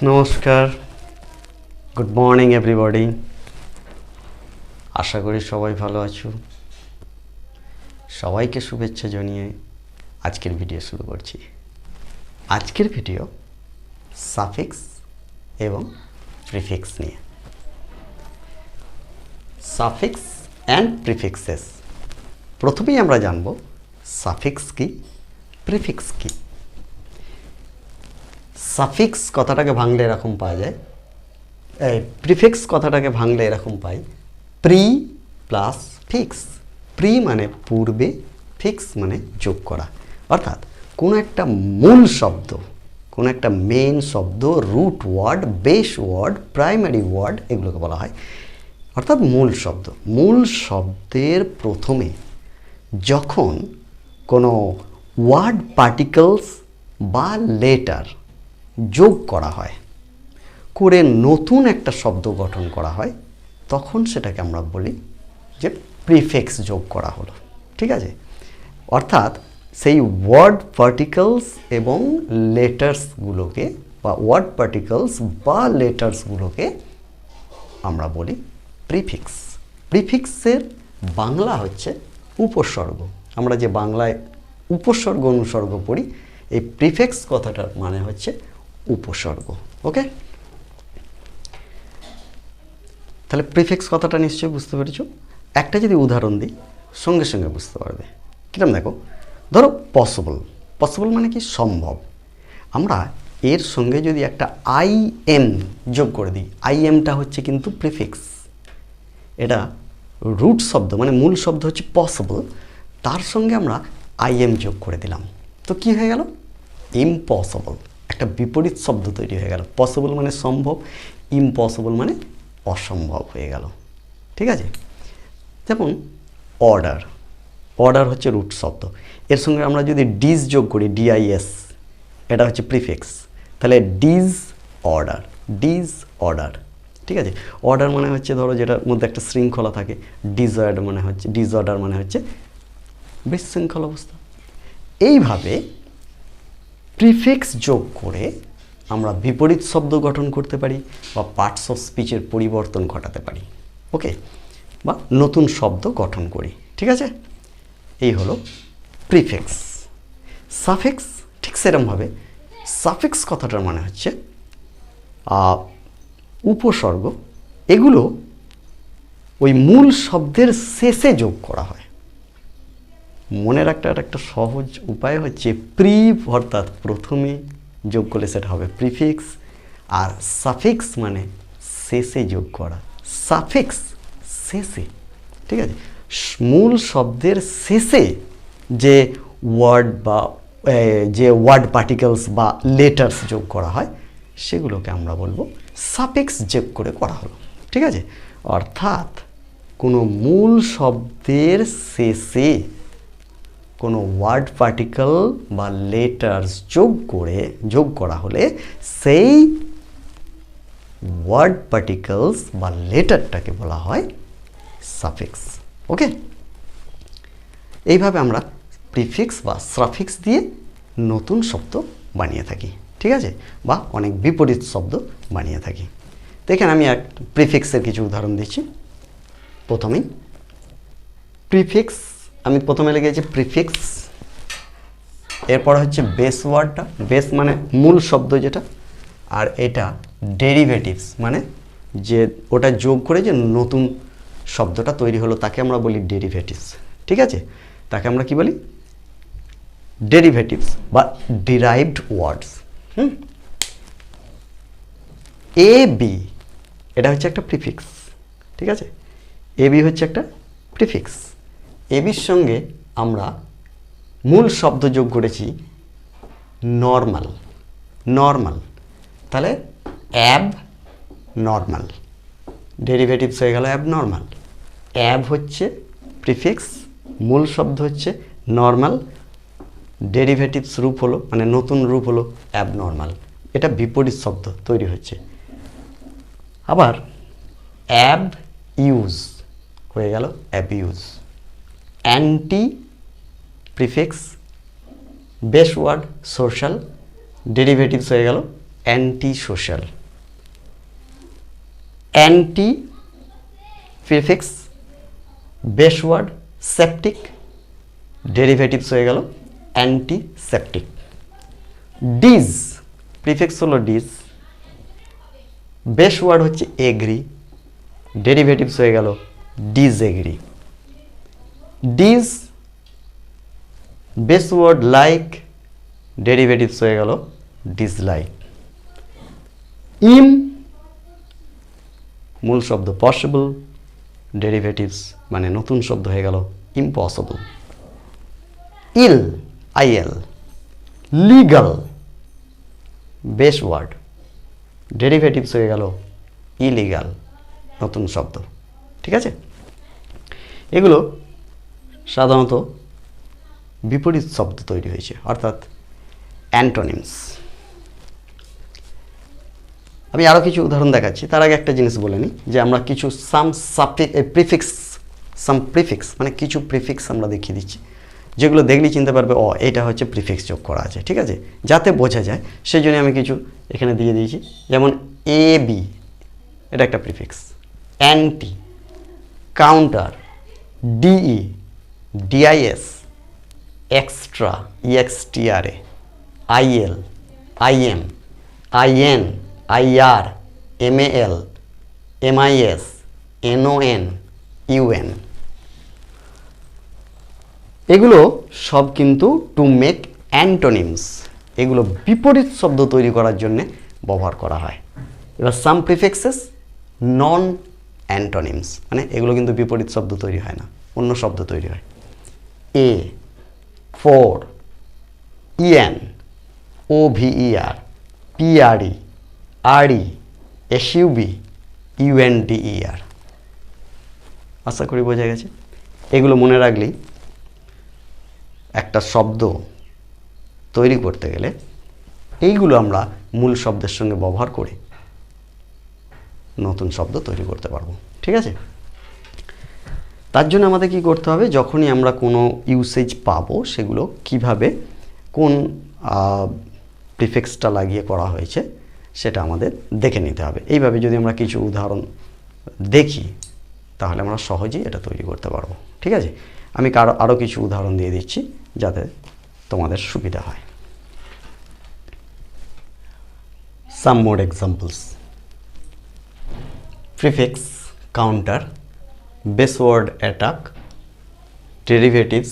নমস্কার, good morning everybody. আশা করি সবাই ভালো আছো। সবাইকে শুভেচ্ছা জানিয়ে আজকের ভিডিও শুরু করছি। আজকের ভিডিও সাফিক্স এবং প্রিফিক্স নিয়ে। Suffix and prefixes. প্রথমেই আমরা জানব সাফিক্স কি, প্রিফিক্স কি। সাফিক্স কথাটাকে ভাঙলে এরকম পাওয়া যায়, প্রিফিক্স কথাটাকে ভাঙলে এরকম পাই, প্রি প্লাস ফিক্স। প্রি মানে পূর্বে, ফিক্স মানে যোগ করা। অর্থাৎ কোনো একটা মূল শব্দ, কোনো একটা মেন শব্দ, root word, base word, primary word, এগুলোকে বলা হয় অর্থাৎ মূল শব্দ। মূল শব্দের প্রথমে যখন কোনো ওয়ার্ড পার্টিকলস বা লেটার যোগ করা হয়, করে নতুন একটা শব্দ গঠন করা হয়, তখন সেটাকে আমরা বলি যে প্রিফিক্স যোগ করা হলো। ঠিক আছে? অর্থাৎ সেই ওয়ার্ড পার্টিকলস এবং লেটার্সগুলোকে বা ওয়ার্ড পার্টিকলস বা লেটার্সগুলোকে আমরা বলি প্রিফিক্স। প্রিফিক্সের বাংলা হচ্ছে উপসর্গ। আমরা যে বাংলায় উপসর্গ অনুসর্গ পড়ি, এই প্রিফিক্স কথাটার মানে হচ্ছে উপসর্গ। ওকে, তাহলে প্রিফিক্স কথাটা নিশ্চয়ই বুঝতে পেরেছো। একটা যদি উদাহরণ দিই, সঙ্গে সঙ্গে বুঝতে পারবে। কিরকম দেখো, ধরো পসিবল। পসিবল মানে কি? সম্ভব। আমরা এর সঙ্গে যদি একটা আই এম যোগ করে দিই, আই এমটা হচ্ছে কিন্তু প্রিফিক্স। এটা রুট শব্দ, মানে মূল শব্দ হচ্ছে পসিবল, তার সঙ্গে আমরা আই এম যোগ করে দিলাম, তো কি হয়ে গেল? ইম্পসিবল। একটা বিপরীত শব্দ তৈরি হয়ে গেল। পসিবল মানে সম্ভব, ইম্পসিবল মানে অসম্ভব হয়ে গেল। ঠিক আছে? যেমন অর্ডার। অর্ডার হচ্ছে রুট শব্দ, এর সঙ্গে আমরা যদি ডিজ যোগ করি, ডিআইএস, এটা হচ্ছে প্রিফিক্স। তাহলে ডিজ অর্ডার, ডিজ অর্ডার। ঠিক আছে? অর্ডার মানে হচ্ছে ধরো যেটার মধ্যে একটা শৃঙ্খলা থাকে, ডিসঅর্ডার মানে হচ্ছে, ডিসঅর্ডার মানে হচ্ছে বিশৃঙ্খল অবস্থা। এইভাবে প্রিফিক্স যোগ করে আমরা বিপরীত শব্দ গঠন করতে পারি বা পার্টস অফ স্পিচের পরিবর্তন ঘটাতে পারি। ওকে, বা নতুন শব্দ গঠন করি। ঠিক আছে? এই হলো প্রিফিক্স। সাফিক্স ঠিক সেরকমভাবে, সাফিক্স কথাটার মানে হচ্ছে উপসর্গ। এগুলো ওই মূল শব্দের শেষে যোগ করা হয়। মনে রাখতে একটা সহজ উপায় হচ্ছে প্রি, অর্থাৎ প্রথমে যোগ করলে সেটা হবে প্রিফিক্স, আর সাফিক্স মানে শেষে যোগ করা। সাফিক্স শেষে। ঠিক আছে? মূল শব্দের শেষে যে ওয়ার্ড বা যে ওয়ার্ড পার্টিকলস বা লেটার্স যোগ করা হয়, সেগুলোকে আমরা বলবো সাফিক্স যোগ করে করা হলো। ঠিক আছে? অর্থাৎ কোনো মূল শব্দের শেষে কোনো ওয়ার্ড পার্টিকল বা লেটার্স যোগ করা হলে সেই ওয়ার্ড পার্টিকলস বা লেটারটাকে বলা হয় সাফিক্স। ওকে, এইভাবে আমরা প্রিফিক্স বা সাফিক্স দিয়ে নতুন শব্দ বানিয়ে থাকি। ঠিক আছে? বা অনেক বিপরীত শব্দ বানিয়ে থাকি। দেখেন, আমি এক প্রিফিক্সের কিছু উদাহরণ দিচ্ছি। প্রথমেই প্রিফিক্স, আমি প্রথমে লিখেছি প্রিফিক্স, এরপর হচ্ছে বেস ওয়ার্ডটা, বেস মানে মূল শব্দ যেটা, আর এটা ডেরিভেটিভস মানে যে ওটা যোগ করে যে নতুন শব্দটা তৈরি হলো, তাকে আমরা বলি ডেরিভেটিভস। ঠিক আছে? তাকে আমরা কি বলি? ডেরিভেটিভস বা ডিরাইভড ওয়ার্ডস। এ বি, এটা হচ্ছে একটা প্রিফিক্স। ঠিক আছে? এ বি হচ্ছে একটা প্রিফিক্স। এবির সঙ্গে আমরা মূল শব্দ যোগ করেছি নর্মাল। নর্মাল, তাহলে অ্যাব নর্মাল, ডেরিভেটিভস হয়ে গেল অ্যাব নর্মাল। অ্যাব হচ্ছে প্রিফিক্স, মূল শব্দ হচ্ছে নর্মাল, ডেরিভেটিভস রূপ হলো, মানে নতুন রূপ হলো অ্যাব নর্মাল। এটা বিপরীত শব্দ তৈরি হচ্ছে। আবার অ্যাব ইউজ হয়ে গেল abuse. Anti prefix, base word social, derivatives হয়ে গেল anti social, anti prefix base word septic, derivatives হয়ে গেল অ্যান্টিসেপটিক। ডিজ প্রিফিক্স হলো ডিজ, বেস ওয়ার্ড হচ্ছে এগ্রি, ডেরিভেটিভস হয়ে গেল disagree. Dis base word like, derivatives হয়ে গেল ডিসলাইক। ইম মূল শব্দ পসিবল, ডেরিভেটিভস মানে নতুন শব্দ হয়ে গেল impossible. Il IL, legal base word, derivatives হয়ে গেল ইলিগাল, নতুন শব্দ। ঠিক আছে, এগুলো সাধারণত বিপরীত শব্দ তৈরি হয়েছে, অর্থাৎ অ্যান্টোনিমস। আমি আরও কিছু উদাহরণ দেখাচ্ছি, তার আগে একটা জিনিস বলে নিই যে আমরা কিছু প্রিফিক্স মানে কিছু প্রিফিক্স আমরা দেখিয়ে দিচ্ছি, যেগুলো দেখলেই চিনতে পারবে ও এটা হচ্ছে প্রিফিক্স যোগ করা আছে। ঠিক আছে, যাতে বোঝা যায় সেই জন্য আমি কিছু এখানে দিয়ে দিয়েছি। যেমন এ বি, এটা একটা prefix. Anti, counter, DE, DIS, extra, EXTRA, IL, IM, IN, IR, MAL, MIS, NON, UN. এগুলো সব কিন্তু টু মেক অ্যান্টোনিমস, এগুলো বিপরীত শব্দ তৈরি করার জন্য ব্যবহার করা হয়। এবার সাম প্রিফিক্সেস নন অ্যান্টোনিমস, মানে এগুলো কিন্তু বিপরীত শব্দ তৈরি হয় না, অন্য শব্দ তৈরি হয়। এ, ফর, ইএন, ওভিইআর, পিআরই, আরই, এসইউবি, ইউএনডিইআর। আশা করি বোঝা গেছে। এগুলো মনে রাখলেই একটা শব্দ তৈরি করতে গেলে এইগুলো আমরা মূল শব্দের সঙ্গে ব্যবহার করে নতুন শব্দ তৈরি করতে পারবো। ঠিক আছে, তার জন্য আমাদের কি করতে হবে, যখনই আমরা কোনো ইউসেজ পাবো সেগুলো কিভাবে কোন প্রিফিক্সটা লাগিয়ে করা হয়েছে সেটা আমাদের দেখে নিতে হবে। এইভাবে যদি আমরা কিছু উদাহরণ দেখি তাহলে আমরা সহজেই এটা তৈরি করতে পারবো। ঠিক আছে, আমি আরও কিছু উদাহরণ দিয়ে দিচ্ছি যাতে তোমাদের সুবিধা হয়। Some more examples. Prefix counter, base word attack, derivatives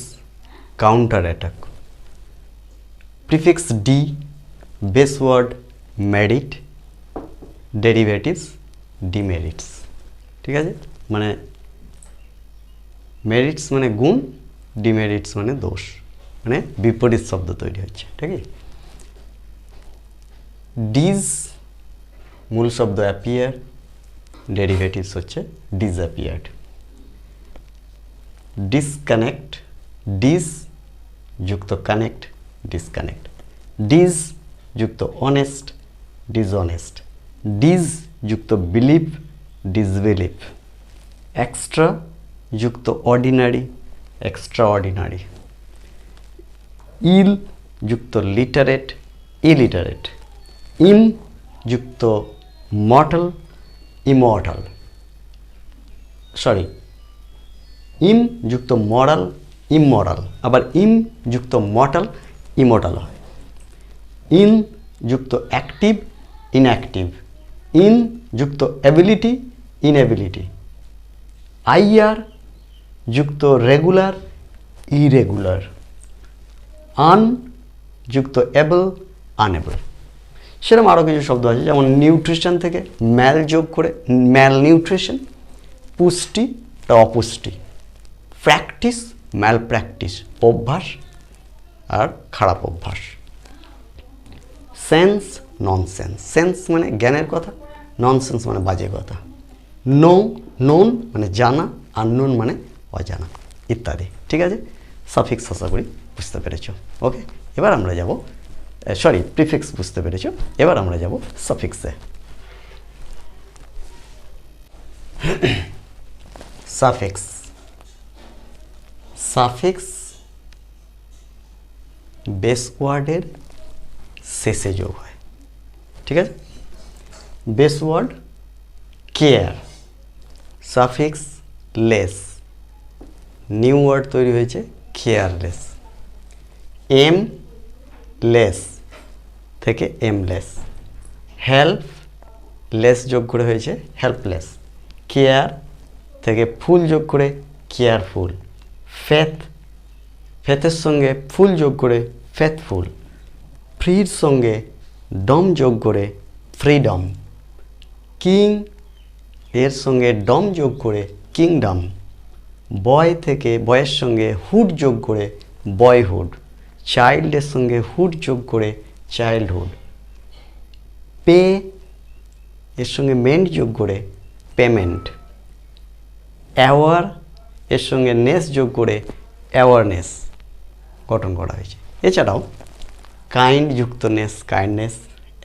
counter attack. Prefix D, base word merit, derivatives demerits. ঠিক আছে, মানে মেরিটস মানে গুণ, ডিমেরিটস মানে দোষ, মানে বিপরীত শব্দ তৈরি হচ্ছে। ঠিক আছে, ডিজ মূল শব্দ অ্যাপিয়ার, ডেরিভেটিভস হচ্ছে ডিসঅ্যাপিয়ার্ড। ডিসকানেক্ট, ডিস যুক্ত কানেক্ট, ডিসকানেক্ট। ডিজ যুক্ত অনেস্ট, ডিসঅনেস্ট। ডিজ যুক্ত বিলিভ, ডিসবিলিভ। এক্সট্রা যুক্ত অর্ডিনারি, এক্সট্রা অর্ডিনারি। ইল যুক্ত লিটারেট, ইলিটারেট। ইম যুক্ত মর্টাল, ইমর্টাল। ইম যুক্ত মরাল, ইমমরাল। আবার ইম যুক্ত মর্টাল, ইমর্টাল হয়। ইন যুক্ত অ্যাক্টিভ, ইনঅ্যাক্টিভ। ইন যুক্ত অ্যাবিলিটি, ইনএবিলিটি। আইআর যুক্ত রেগুলার, ইরেগুলার। আন যুক্ত এবল, আনএবল। সেরকম আরও কিছু শব্দ আছে, যেমন নিউট্রিশন থেকে ম্যাল যোগ করে ম্যাল নিউট্রিশন। পুষ্টি বা অপুষ্টি। প্র্যাকটিস, ম্যাল প্র্যাকটিস, অভ্যাস আর খারাপ অভ্যাস। Sense, nonsense. সেন্স মানে জ্ঞানের কথা, ননসেন্স মানে বাজে কথা। নো, নোন মানে জানা, আননোন মানে অজানা ইত্যাদি। ঠিক আছে, সাফিক্স আশা করি বুঝতে পেরেছ। ওকে, এবার আমরা যাব প্রিফিক্স বুঝতে পেরেছ, এবার আমরা যাব সাফিক্সে। সাফিক্স, সাফিক্স বেস ওয়ার্ডের শেষে যোগ হয়। ঠিক আছে। Base word care, suffix less, new word তৈরি হয়েছে কেয়ারলেস। এম লেস থেকে এমলেস, হেল্প লেস যোগ করে হয়েছে হেল্পলেস, কেয়ার থেকে ফুল যোগ করে কেয়ারফুল, ফেথ ফেথের সঙ্গে ফুল যোগ করে ফেথফুল, ফ্রির সঙ্গে ডম যোগ করে ফ্রিডম, কিং এর সঙ্গে ডম যোগ করে কিংডম, বয় থেকে বয়ের সঙ্গে হুড যোগ করে বয়হুড, চাইল্ডের সঙ্গে হুড যোগ করে চাইল্ডহুড, পে এর সঙ্গে মেন্ট যোগ করে পেমেন্ট, অ্যাওয়ার এর সঙ্গে নেস যোগ করে অ্যাওয়ারনেস গঠন করা হয়েছে। এছাড়াও কাইন্ড যুক্ত নেস কাইন্ডনেস,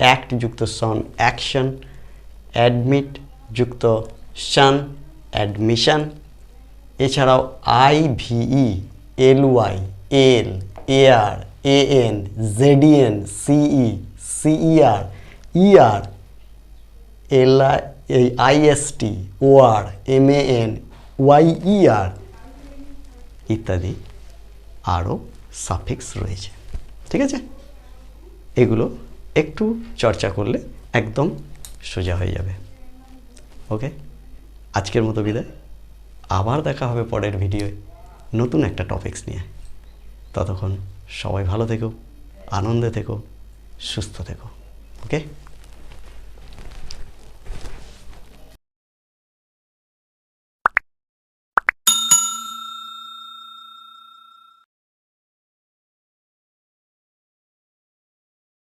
অ্যাক্ট যুক্ত সন অ্যাকশন, অ্যাডমিট যুক্ত শান অ্যাডমিশন, এছাড়াও IVE, LY, L, AR, AN, ZEN, CE, CER, ER, IST, OR, MAN, YER ইত্যাদি আরও সাফিক্স রয়েছে। ঠিক আছে, এগুলো একটু চর্চা করলে একদম সোজা হয়ে যাবে। ওকে, আজকের মতো বিদায়। আবার দেখা হবে পরের ভিডিওয় নতুন একটা টপিকস নিয়ে। ততক্ষণ সবাই ভালো থেকো, আনন্দে থেকো, সুস্থ থেকো। ওকে।